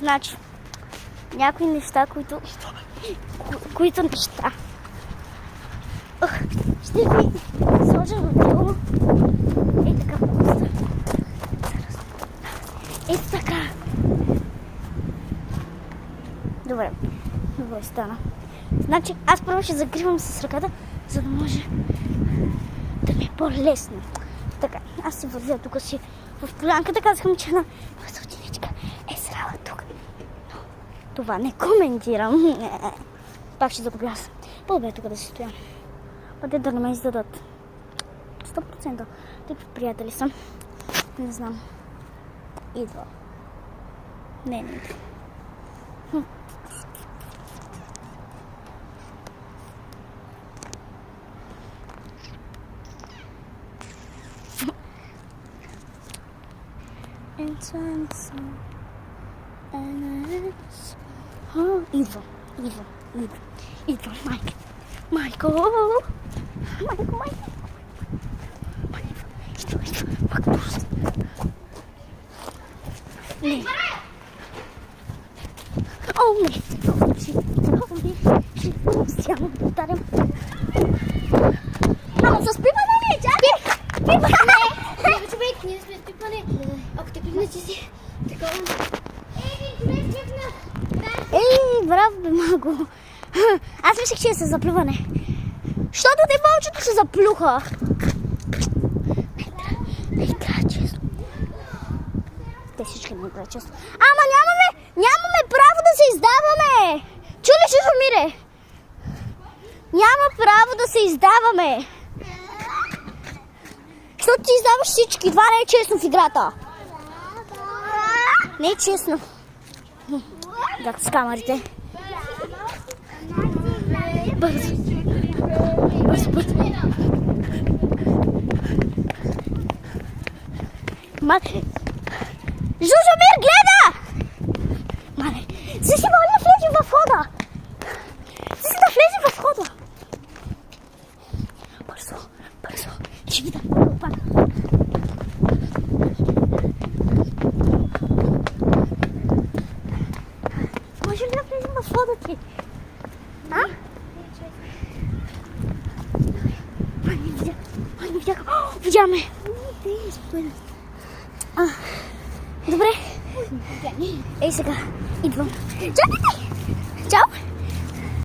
Значи, някои неща, които неща. Ще ви сложа в дело. Ей така просто. Ето така. Добре стана. Значи, аз първо ще закривам с ръката, за да може да ми е по-лесно. Така, аз си вървя тук си в полянката, казахам, че една ученичка е срала тук. Но това не коментирам. Пак ще загубя аз. По-добре тук да си стоя. Бъде да не ме издадат. 100%. Такви приятели съм. Не знам. Идва. Не идва. Идва, Майко. Пак просто. Не. О, не. Ще повтарям. Ама с пипане ли? Чакай! Пипане! Не, човек, ние сме с пипане. Ако те пипне, че си такова. Човек пипна. Браво, бе, маго. Аз мислех, че е с заплюване. Щото те вълчето се заплюха. Не игра честно. Те всички не играят честно. Ама нямаме право да се издаваме. Чули, Жужомире? Няма право да се издаваме. Защото ти издаваш всички. Това не е честно в играта. Не е честно. Да, с камерите. Бързо. Жужомир, гледа! Мале, си моля да влезем в входа. Да влезем в входа. Бързо. Ще видя. Може ли да влезем в входа ти? Не видях. Видяме. Добре. Ей сега. Идвам. Чакайте!